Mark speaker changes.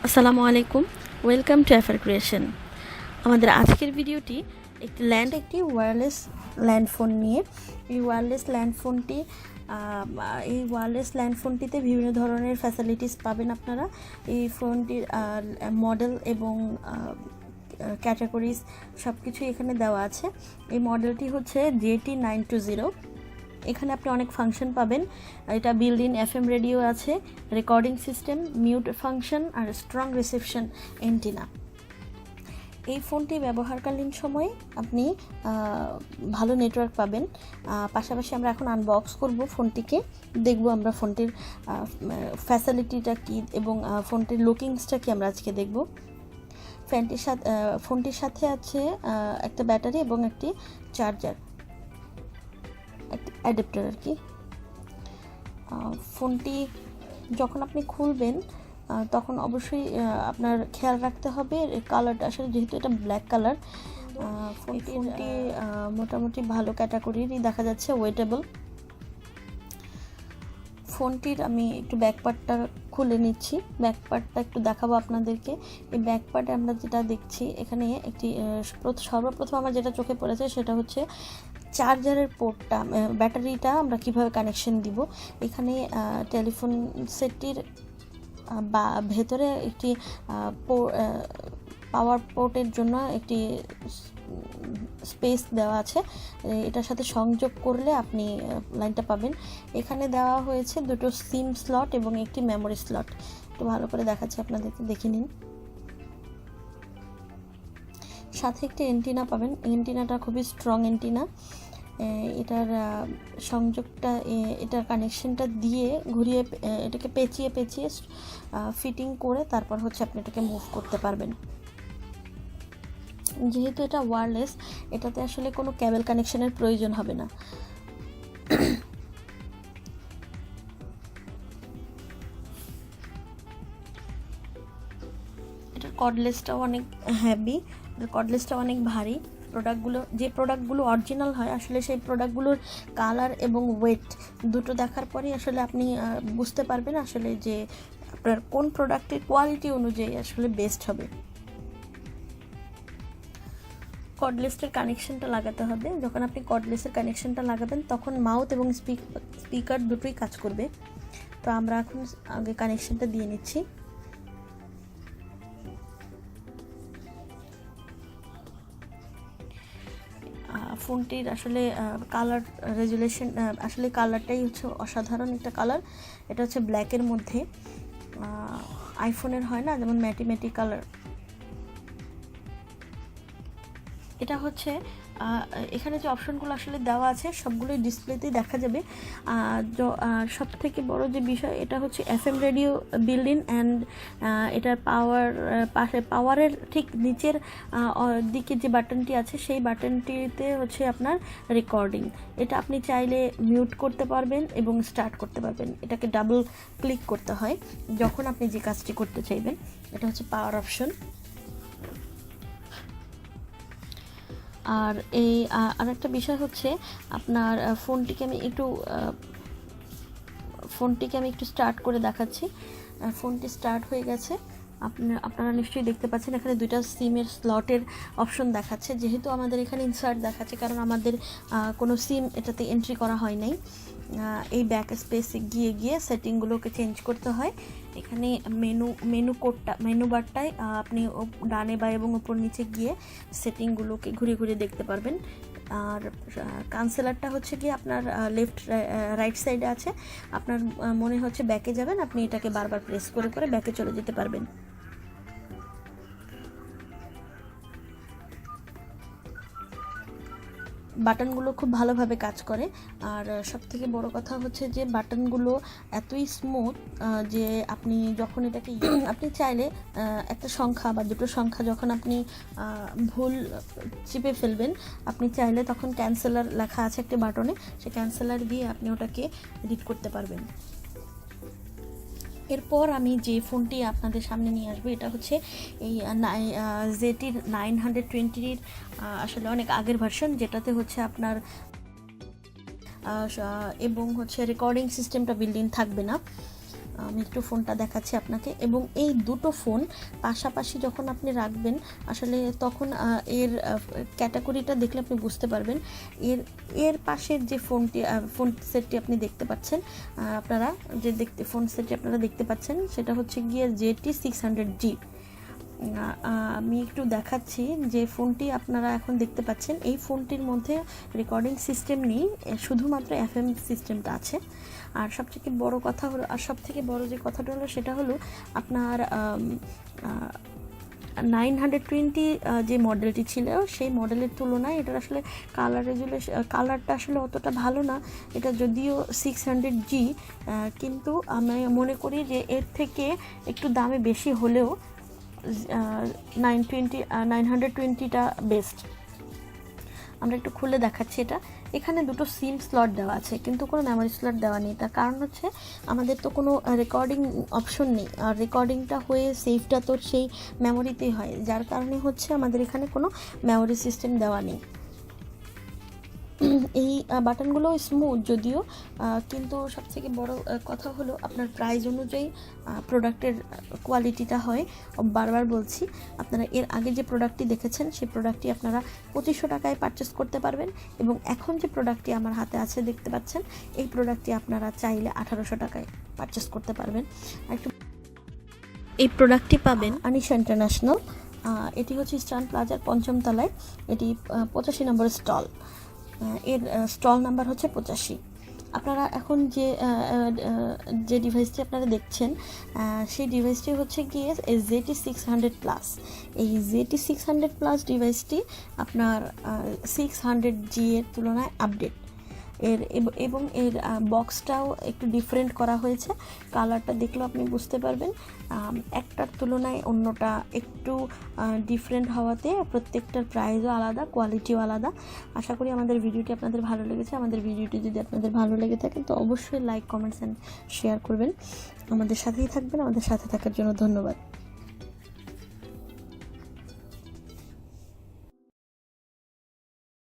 Speaker 1: আসসালামু আলাইকুম, welcome to এফার creation. আমাদের আজকের ভিডিওটি একটি ওয়্যারলেস ল্যান্ডফোন নিয়ে। এই ওয়্যারলেস ল্যান্ডফোনটিতে বিভিন্ন ধরনের ফ্যাসিলিটিস পাবেন আপনারা। এই ফোনটির মডেল এবং ক্যাটাগরিজ সব কিছুই এখানে দেওয়া আছে। এই মডেলটি হচ্ছে JT920। এখানে আপনি অনেক ফাংশন পাবেন। এটা বিল্ড ইন FM রেডিও আছে, রেকর্ডিং সিস্টেম, মিউট ফাংশন আর স্ট্রং রিসেপশন এন্টিনা। এই ফোনটি ব্যবহারকালীন সময়ে আপনি ভালো নেটওয়ার্ক পাবেন। পাশাপাশি আমরা এখন আনবক্স করব ফোনটিকে, দেখব আমরা ফোনটির ফ্যাসিলিটিটা কী এবং ফোনটির লুকিংসটা কি আমরা আজকে দেখব। ফোনটির সাথে আছে একটা ব্যাটারি এবং একটি চার্জার, অ্যাডাপ্টার আর কি। ফোনটি যখন আপনি খুলবেন তখন অবশ্যই আপনার খেয়াল রাখতে হবে কালারটা, আসলে যেহেতু এটা ব্ল্যাক কালার। ফোনটি মোটামুটি ভালো ক্যাটাগরিরই দেখা যাচ্ছে, ওয়েটেবল। ফোনটির আমি একটু ব্যাকপার্টটা খুলে নিচ্ছি, ব্যাকপার্টটা একটু দেখাবো আপনাদেরকে। এই ব্যাকপার্টে আমরা যেটা দেখছি এখানে একটি সর্বপ্রথম আমার যেটা চোখে পড়েছে সেটা হচ্ছে চার্জারের পোর্টটা, ব্যাটারিটা আমরা কিভাবে কানেকশন দিব। এখানে টেলিফোন সেটটির বা ভেতরে একটি পাওয়ার পোর্টের জন্য একটি স্পেস দেওয়া আছে, এটার সাথে সংযোগ করলে আপনি লাইনটা পাবেন। এখানে দেওয়া হয়েছে দুটো সিম স্লট এবং একটি মেমোরি স্লট। একটু ভালো করে দেখাচ্ছি আপনাদেরকে, দেখে নিন। সাথে একটি এন্টিনা পাবেন, এন্টিনাটা খুবই স্ট্রং এন্টিনা। এটার সংযোগটা, এটার কানেকশনটা দিয়ে ঘুরিয়ে এটাকে পেঁচিয়ে ফিটিং করে তারপর হচ্ছে আপনি এটাকে মুভ করতে পারবেন। যেহেতু এটা ওয়্যারলেস, এটাতে আসলে কোনো কেবল কানেকশনের প্রয়োজন হবে না। এটার কর্ডলেসটাও অনেক হ্যাভি, কর্ডলেসটাও অনেক ভারী। যে প্রোডাক্টগুলো অরিজিনাল হয়, আসলে সেই প্রোডাক্টগুলোর কালার এবং ওয়েট দুটো দেখার পরেই আসলে আপনি বুঝতে পারবেন আসলে যে আপনার কোন প্রোডাক্টের কোয়ালিটি অনুযায়ী আসলে বেস্ট হবে। কর্ডলেসের কানেকশনটা লাগাতে হবে। যখন আপনি কর্ডলেসের কানেকশনটা লাগাবেন তখন মাউথ এবং স্পিকার দুটোই কাজ করবে। তো আমরা এখন আগে কানেকশনটা দিয়ে নিচ্ছি। ফোনটির আসলে কালার রেজুলেশন, আসলে কালারটাই হচ্ছে অসাধারণ একটা কালার। এটা হচ্ছে ব্ল্যাকের মধ্যে, আইফোনের হয় না যেমন ম্যাটি কালার। এটা হচ্ছে এখানে যে অপশনগুলো আসলে দেওয়া আছে সবগুলোই ডিসপ্লেতেই দেখা যাবে। সব থেকে বড় যে বিষয়, এটা হচ্ছে FM radio build in, and এটার পাওয়ারের ঠিক নিচের দিকে যে বাটনটি আছে সেই বাটনটিতে হচ্ছে আপনার রেকর্ডিং। এটা আপনি চাইলে মিউট করতে পারবেন এবং স্টার্ট করতে পারবেন। এটাকে ডাবল ক্লিক করতে হয় যখন আপনি যে কাজটি করতে চাইবেন। এটা হচ্ছে পাওয়ার অপশন। আর আরেকটা বিষয় হচ্ছে আপনার ফোনটিকে আমি একটু স্টার্ট করে দেখাচ্ছি। ফোনটি স্টার্ট হয়ে গেছে। আপনারা নিশ্চয়ই দেখতে পাচ্ছেন এখানে দুইটা সিমের স্লটের অপশন দেখাচ্ছে। যেহেতু আমাদের এখানে ইনসার্ট দেখাচ্ছে, কারণ আমাদের কোনো সিম এটাতে এন্ট্রি করা হয় নাই। এই ব্যাক স্পেসে গিয়ে সেটিংগুলোকে চেঞ্জ করতে হয়। এখানে মেনু বারটায় আপনি ডানে বা এবং উপর নিচে গিয়ে সেটিংগুলোকে ঘুরে দেখতে পারবেন। আর কাউন্সেলারটা হচ্ছে কি আপনার লেফট রাইট সাইডে আছে। আপনার মনে হচ্ছে ব্যাকে যাবেন, আপনি এটাকে বারবার প্রেস করে ব্যাকে চলে যেতে পারবেন। বাটনগুলো খুব ভালোভাবে কাজ করে। আর সবথেকে বড় কথা হচ্ছে যে বাটনগুলো এতই স্মুথ যে আপনি যখন এটাকে আপনি চাইলে একটা সংখ্যা বা দুটো সংখ্যা যখন আপনি ভুল চিপে ফেলবেন, আপনি চাইলে তখন ক্যান্সেলার লেখা আছে একটি বাটনে, সেই ক্যান্সেলার দিয়ে আপনি ওটাকে এডিট করতে পারবেন। এরপর আমি যে ফোনটি আপনাদের সামনে নিয়ে আসবো, এটা হচ্ছে এই ZT920 আসলে অনেক আগের ভার্সন, যেটাতে হচ্ছে আপনার এবং হচ্ছে রেকর্ডিং সিস্টেমটা বিল্ড ইন থাকবে না। আমি একটু ফোনটা দেখাচ্ছি আপনাকে। এবং এই দুটো ফোন পাশাপাশি যখন আপনি রাখবেন আসলে তখন এর ক্যাটাগরিটা দেখলে আপনি বুঝতে পারবেন। এর পাশের যে ফোন সেটটি আপনি দেখতে পাচ্ছেন, আপনারা যে ফোন সেটটি আপনারা দেখতে পাচ্ছেন সেটা হচ্ছে গিয়ে GT600G। আমি একটু দেখাচ্ছি যে ফোনটি আপনারা এখন দেখতে পাচ্ছেন, এই ফোনটির মধ্যে রেকর্ডিং সিস্টেম নেই, শুধুমাত্র FM সিস্টেমটা আছে। আর সবথেকে বড় কথা হলো, আর সবথেকে বড় যে কথাটা হলো সেটা হলো আপনার 920 যে মডেলটি ছিল সেই মডেলের তুলনায় এটার আসলে কালারটা আসলে অতটা ভালো না। এটা যদিও 600G, কিন্তু আমি মনে করি যে এর থেকে একটু দামে বেশি হলেও 920টা বেস্ট। আমরা একটু খুলে দেখাচ্ছি এটা। এখানে দুটো সিম স্লট দেওয়া আছে কিন্তু কোনো মেমোরি স্লট দেওয়া নেই। তার কারণ হচ্ছে আমাদের তো কোনো রেকর্ডিং অপশন নেই, আর রেকর্ডিংটা হয়ে সেভটা তো সেই মেমোরিতেই হয়, যার কারণে হচ্ছে আমাদের এখানে কোনো মেমোরি সিস্টেম দেওয়া নেই। এই বাটনগুলো স্মুথ যদিও, কিন্তু সবথেকে বড় কথা হলো আপনার প্রাইস অনুযায়ী প্রোডাক্টের কোয়ালিটিটা হয়। বারবার বলছি, আপনারা এর আগে যে প্রোডাক্টটি দেখেছেন সেই প্রোডাক্টটি আপনারা 2500 টাকায় পারচেস করতে পারবেন, এবং এখন যে প্রোডাক্টটি আমার হাতে আছে দেখতে পাচ্ছেন, এই প্রোডাক্টটি আপনারা চাইলে 1800 টাকায় পারচেস করতে পারবেন। এই প্রোডাক্টটি পাবেন আনিশা ইন্টারন্যাশনাল। এটি হচ্ছে ইস্টার্ন প্লাজার 5ম তলায়, এটি 85 নম্বর স্টল। এর স্টল নাম্বার হচ্ছে 85। আপনারা এখন যে ডিভাইসটি আপনারা দেখছেন সেই ডিভাইসটি হচ্ছে গিয়ে ZT600+। এই ZT600+ ডিভাইসটি আপনার 600G এর তুলনায় আপডেট। এবং এর বক্সটাও একটু ডিফারেন্ট করা হয়েছে। কালারটা দেখলেও আপনি বুঝতে পারবেন একটার তুলনায় অন্যটা একটু ডিফারেন্ট হওয়াতে প্রত্যেকটার প্রাইসও আলাদা, কোয়ালিটিও আলাদা। আশা করি আমাদের ভিডিওটি আপনাদের ভালো লেগেছে। আমাদের ভিডিওটি যদি আপনাদের ভালো লেগে থাকে তো অবশ্যই লাইক, কমেন্টস অ্যান্ড শেয়ার করবেন। আমাদের সাথেই থাকবেন। আমাদের সাথে থাকার জন্য ধন্যবাদ।